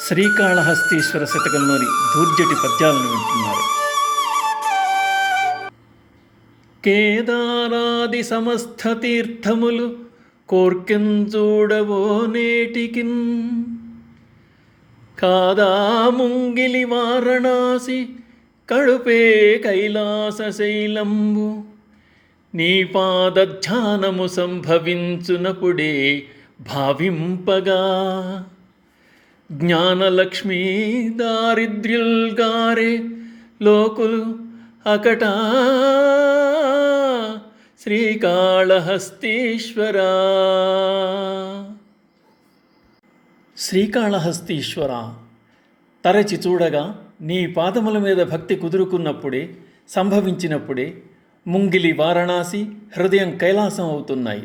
శ్రీకాళహస్తీశ్వర శతకంలోని దూర్జటి పద్యాలను వింటున్నారు. కేదారాది సమస్త తీర్థములు కోర్కెంచూడవో నేటికిన్, కాదా ముంగిలి వారణాసి కడుపే కైలాస శైలంబు, నీ పాదధ్యానము సంభవించునప్పుడే భావింపగా, జ్ఞానలక్ష్మీ దారిద్ర్యుల్గారే లోకులు అకట శ్రీకాళహస్తీశ్వర. శ్రీకాళహస్తీశ్వర, తరచి చూడగా నీ పాదముల మీద భక్తి కుదురుకున్నప్పుడే, సంభవించినప్పుడే ముంగిలి వారణాసి, హృదయం కైలాసం అవుతున్నాయి.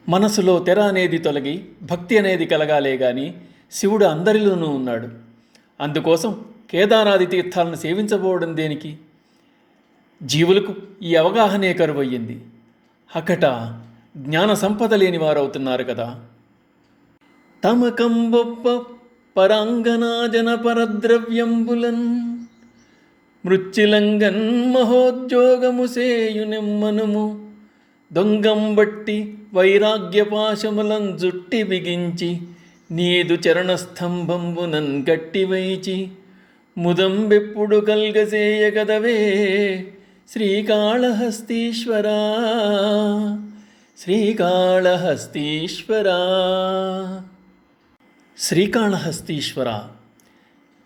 మనసులో తెర అనేది తొలగి భక్తి అనేది కలగాలే గాని శివుడు అందరిలోనూ ఉన్నాడు. అందుకోసం కేదారాది తీర్థాలను సేవించబోవడం దేనికి? జీవులకు ఈ అవగాహనే కరువయ్యింది. అకట జ్ఞాన సంపద లేని వారవుతున్నారు కదా. తమకంబొప్ప పరాంగనాజన పరద్రవ్యంబులన్, మృత్యులంగన్ మహోద్యోగము సేయునెమ్మనుము, దొంగంబట్టి వైరాగ్యపాశములం జుట్టి బిగించి, నీదు చరణస్తంభంబునన్ గట్టివైచి, ముదంబెప్పుడు కల్గసేయగదవే శ్రీకాళహస్తీశ్వరా, శ్రీకాళహస్తీశ్వరా. శ్రీకాళహస్తీశ్వర,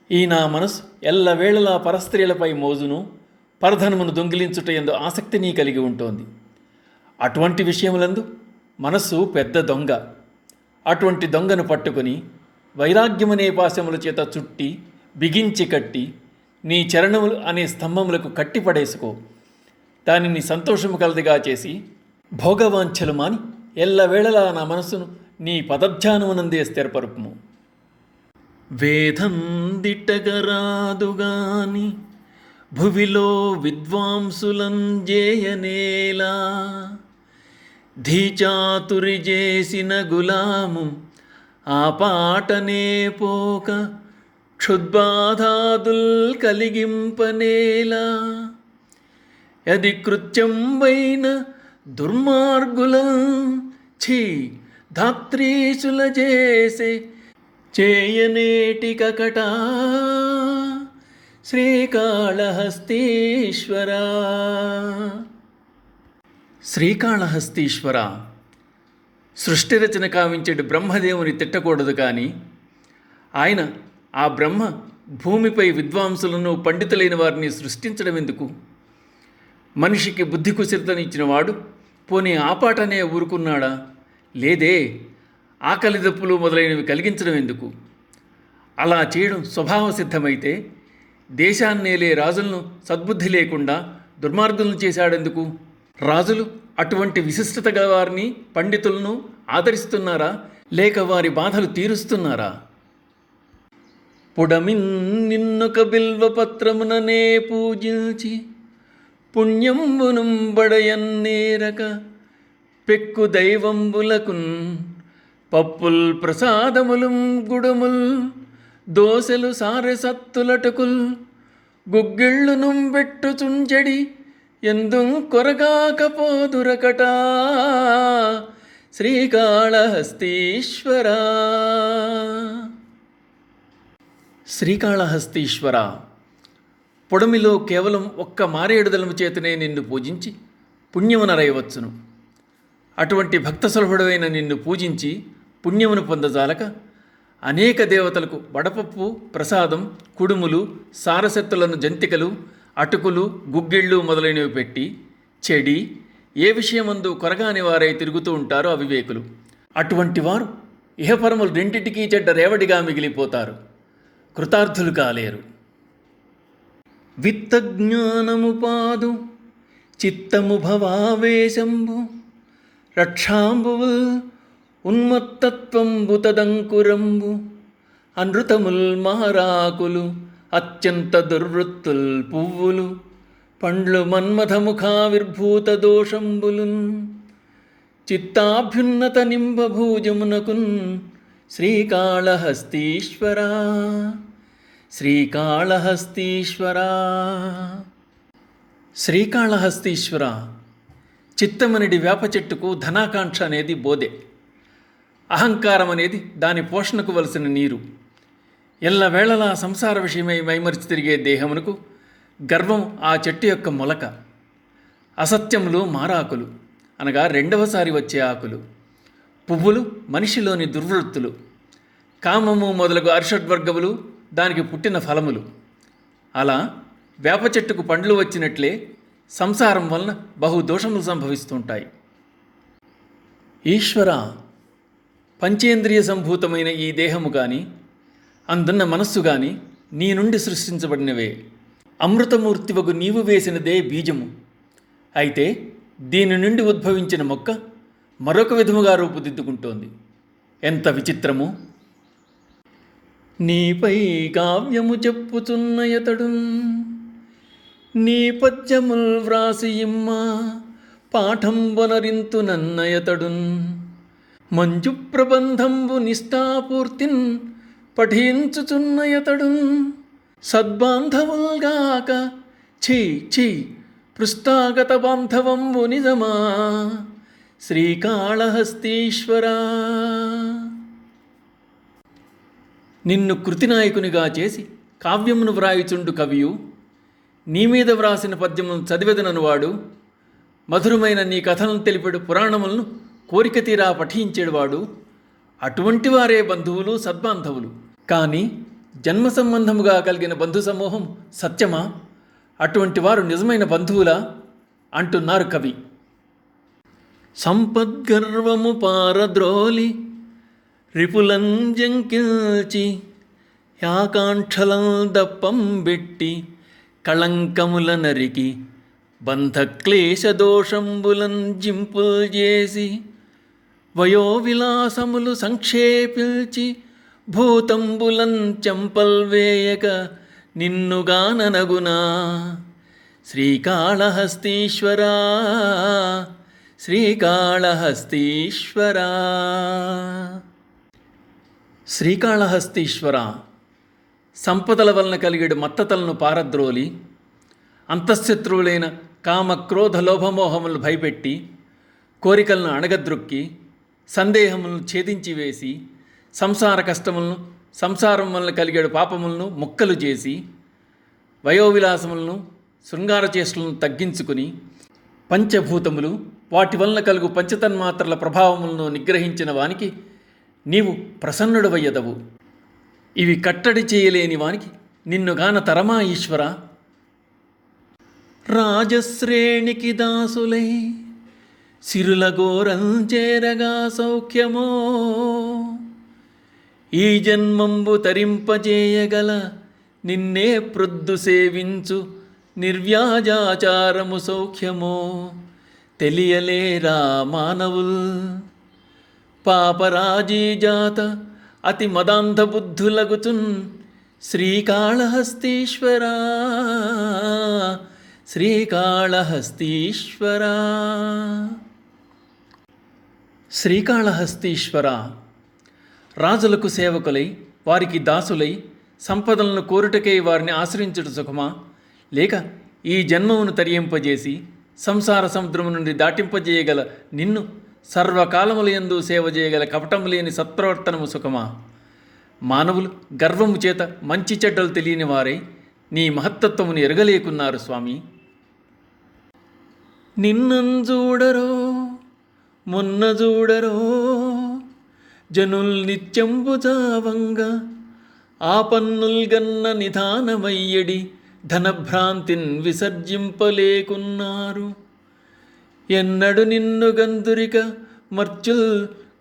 ఈ నా మనసు ఎల్లవేళలా పరస్త్రీలపై మోజును, పరధనమును దొంగిలించుటయందు ఆసక్తిని కలిగి ఉంటోంది. అటువంటి విషయములందు మనస్సు పెద్ద దొంగ. అటువంటి దొంగను పట్టుకొని వైరాగ్యమనే పాశముల చేత చుట్టి బిగించి కట్టి, నీ చరణములు అనే స్తంభములకు కట్టిపడేసుకో. దానిని సంతోషము కలదిగా చేసి భోగవాంఛలు మాని ఎల్లవేళలా నా మనస్సును నీ పదధ్యానమునందే స్థిరపరుపుము. వేదం దిట్టగరాదుగాని భువిలో విద్వాంసులం జేయనేలా, ధీచాతురి చేసిన గులాము ఆ పాటనే పోక, క్షుద్బాధాదుల్ కలిగింపనేలా, యది కృత్యంబైన దుర్మార్గులం ఛీ ధాత్రీసుల చేసే చేయనేటికకట శ్రీకాళహస్తీశ్వర. శ్రీకాళహస్తీశ్వర, సృష్టి రచన కావించేడు బ్రహ్మదేవుని తిట్టకూడదు కానీ, ఆయన ఆ బ్రహ్మ భూమిపై విద్వాంసులను పండితులైన వారిని సృష్టించడం ఎందుకు? మనిషికి బుద్ధి కుశలతనిచ్చిన వాడు పోనీ ఆపాటనే ఊరుకున్నాడా? లేదే. ఆకలి దప్పులు మొదలైనవి కలిగించడం ఎందుకు? అలా చేయడం స్వభావ సిద్ధమైతే దేశాన్నేలే రాజులను సద్బుద్ధి లేకుండా దుర్మార్గులను చేశాడెందుకు? రాజులు అటువంటి విశిష్టత గల వారిని, పండితులను ఆదరిస్తున్నారా, లేక వారి బాధలు తీరుస్తున్నారా? పుడమిన్ నిన్నొక బిల్వపత్రముననే పూజించి, పుణ్యంబునుం బడయన్నేరక పెక్కు దైవంబులకున్, పప్పుల్ ప్రసాదములుం గుడముల్ దోసెలు సారెసత్తులటకుల్, గుగ్గిళ్ళునుం బెట్టుచుంచెడి ఎందు కొరగాకపోదురకట శ్రీకాళహస్తీశ్వర. శ్రీకాళహస్తీశ్వర, పొడమిలో కేవలం ఒక్క మారేడుదలము చేతనే నిన్ను పూజించి పుణ్యమునరైవచ్చును. అటువంటి భక్తసులభుడైన నిన్ను పూజించి పుణ్యమును పొందజాలక అనేక దేవతలకు వడపప్పు, ప్రసాదం, కుడుములు, సారసత్తులను, జంతికలు, అటుకులు, గుగ్గిళ్ళు మొదలైనవి పెట్టి చెడి ఏ విషయమందు కొరగాని వారై తిరుగుతూ ఉంటారో అవివేకులు. అటువంటి వారు ఇహపరములు రెండింటికీ చెడ్డ రేవడిగా మిగిలిపోతారు, కృతార్థులు కాలేరు. విత్తజ్ఞానము పాదు చిత్తము భవావేశంబు, రక్షాంబువుల్ ఉన్మత్తత్వంబు తదంకురంబు, అనృతముల్ మారాకులు అత్యంత దుర్వృత్తుల్ పువ్వులు, పండ్లు మన్మథముఖావిర్భూత దోషంబులున్, చిత్తాభ్యున్నత నింబభూజమునకున్ శ్రీకాళహస్తీశ్వరా శ్రీకాళహస్తీశ్వరా. శ్రీకాళహస్తీశ్వర, చిత్తమనిడి వేప చెట్టుకు ధనాకాంక్ష అనేది బోధె. అహంకారం అనేది దాని పోషణకు వలసిన నీరు. ఎల్లవేళలా సంసార విషయమై మైమరిచి తిరిగే దేహమునకు గర్వం ఆ చెట్టు యొక్క మొలక. అసత్యములు మారాకులు, అనగా రెండవసారి వచ్చే ఆకులు. పువ్వులు మనిషిలోని దుర్వృత్తులు. కామము మొదలగు అరిషడ్వర్గములు దానికి పుట్టిన ఫలములు. అలా వేప చెట్టుకు పండ్లు వచ్చినట్లే సంసారం వలన బహుదోషములు సంభవిస్తుంటాయి. ఈశ్వర, పంచేంద్రియ సంభూతమైన ఈ దేహము కానీ అందున్న మనస్సు కానీ నీ నుండి సృష్టించబడినవే. అమృతమూర్తివగు నీవు వేసినదే బీజము. అయితే దీని నుండి ఉద్భవించిన మొక్క మరొక విధముగా రూపుదిద్దుకుంటోంది. ఎంత విచిత్రము! నీపై కావ్యము చెప్పుచున్నయతడు, నీ పద్యముల్ వ్రాసియిమ్మ పాఠంబొనరింతు నన్నయతడున్, మంజు ప్రబంధంబు నిష్ఠాపూర్తిన్ పఠించుచున్నయతడున్, సద్బాంధవుల్గాక ఛీ ఛీ పృష్ఠాగత బాంధవంబు నిజమా శ్రీకాళహస్తీశ్వరా. నిన్ను కృతినాయకునిగా చేసి కావ్యమును వ్రాయుచుండు కవియు, నీ మీద వ్రాసిన పద్యమును చదివెదననువాడు, మధురమైన నీ కథలను తెలిపెడు పురాణములను కోరిక తీరా పఠించేవాడు, అటువంటి వారే బంధువులు, సద్బాంధవులు. కానీ జన్మ సంబంధముగా కలిగిన బంధు సమూహం సత్యమా? అటువంటి వారు నిజమైన బంధువులా అంటున్నారు కవి. సంపద్గర్వము పారద్రోలి రిపులం జంకిల్చి, యాకాంక్షలం దప్పం బెట్టి కళంకముల నరికి, బంధక్లేశ దోషంబులన్ జింపుల్ చేసి, వయోవిలాసములు సంక్షేపిల్చి భూతంబులన్ చెంపల్వేయక నిన్నుగాననగునా శ్రీకాళహస్తీశ్వరా శ్రీకాళహస్తీశ్వరా. శ్రీకాళహస్తీశ్వర, సంపదల వలన కలిగేడు మత్తతలను పారద్రోలి, అంతఃశత్రువులైన కామ క్రోధ లోభమోహములను భయపెట్టి, కోరికలను అణగద్రొక్కి, సందేహములను ఛేదించి వేసి, సంసార కష్టములను, సంసారం వలన కలిగేడు పాపములను ముక్కలు చేసి, వయోవిలాసములను, శృంగార చేష్టలను తగ్గించుకుని, పంచభూతములు వాటి వలన కలుగు పంచతన్మాత్రల ప్రభావములను నిగ్రహించిన వానికి నీవు ప్రసన్నుడవయ్యదవు. ఇవి కట్టడి చేయలేని వానికి నిన్నుగాన తరమా ఈశ్వర. రాజశ్రేణికి దాసులై సిరుల గోరంచేరగా సౌఖ్యమో, ఈ జన్మంబు తరింపజేయగల నిన్నే ప్రొద్దు సేవించు నిర్వ్యాజాచారము సౌఖ్యమో, తెలియలేరా మానవుల్. పాపరాజీజాత అతి మదాంధ బుద్ధులగుచున్ శ్రీకాళహస్తీశ్వరా శ్రీకాళహస్తీశ్వరా. శ్రీకాళహస్తీశ్వర, రాజులకు సేవకులై వారికి దాసులై సంపదలను కోరుటకై వారిని ఆశ్రయించుట సుఖమా, లేక ఈ జన్మమును తరింపజేసి సంసార సముద్రము నుండి దాటింపజేయగల నిన్ను సర్వకాలములయందు సేవ చేయగల కపటము లేని సత్ప్రవర్తనము సుఖమా? మానవులు గర్వము చేత మంచి చెడ్డలు తెలియని వారై నీ మహత్తత్వమును ఎరగలేకున్నారు స్వామి. నిన్నంజూడరో మొన్న చూడరో జనుల్ నిత్యంబు జావంగా, ఆ పన్నుల్గన్న నిధానమయ్యడి ధనభ్రాంతిన్ విసర్జింపలేకున్నారు. ఎన్నడు నిన్ను గందురిక మర్చుల్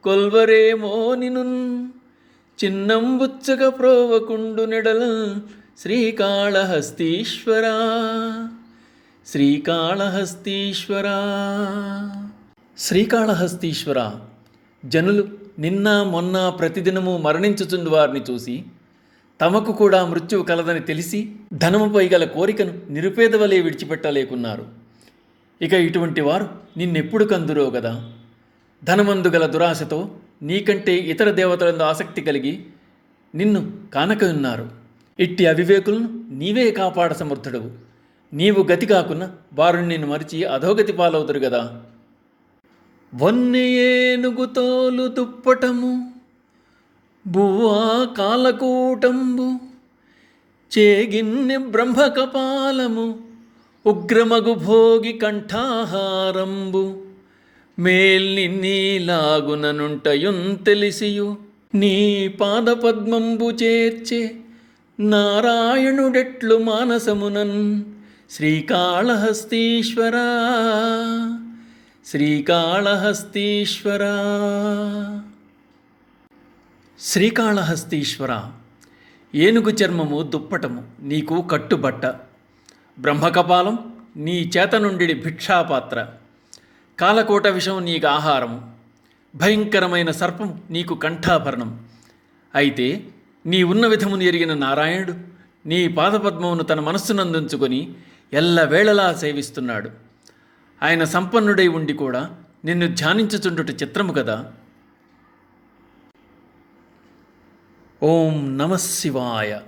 కొల్వరేమో నినున్, చిన్నంబుచ్చక ప్రోవకుండు నెడల శ్రీకాళహస్తీశ్వరా శ్రీకాళహస్తీశ్వరా. శ్రీకాళహస్తీశ్వర, జనులు నిన్న మొన్న ప్రతిదినము మరణించుచుండు వారిని చూసి తమకు కూడా మృత్యువు కలదని తెలిసి ధనముపై గల కోరికను నిరుపేదవలే విడిచిపెట్టలేకున్నారు. ఇక ఇటువంటి వారు నిన్నెప్పుడు కందురో గదా. ధనమందు గల దురాశతో నీకంటే ఇతర దేవతలందు ఆసక్తి కలిగి నిన్ను కానక ఉన్నారు. ఇట్టి అవివేకులను నీవే కాపాడ సమర్థుడవు. నీవు గతి కాకున్నా వారు నిన్ను మరిచి అధోగతి పాలవుతురు గదా. వన్నెయేనుగు తోలు దుప్పటము బువ్వా కాలకూటంబు చేగిన్నె బ్రహ్మకపాలము ఉగ్రమగు భోగి కంఠాహారంబు మేల్నిన్నీలాగుననుంటయున్ తెలిసియు నీ పాదపద్మంబు చేర్చే నారాయణుడెట్లు మానసమునన్ శ్రీకాళహస్తీశ్వరా శ్రీకాళహస్తీశ్వరా. శ్రీకాళహస్తీశ్వర, ఏనుగు చర్మము దుప్పటము నీకు కట్టుబట్ట, బ్రహ్మకపాలం నీ చేత నుండి భిక్షాపాత్ర, కాలకోట విషం నీకు ఆహారము, భయంకరమైన సర్పం నీకు కంఠాభరణం. అయితే నీ ఉన్న విధమును ఎరిగిన నారాయణుడు నీ పాదపద్మమును తన మనస్సునందుంచుకొని ఎల్లవేళలా సేవిస్తున్నాడు. ఆయన సంపన్నుడై ఉండి కూడా నిన్ను ధ్యానించుచుండుట చిత్రము కదా. ఓం నమః శివాయ.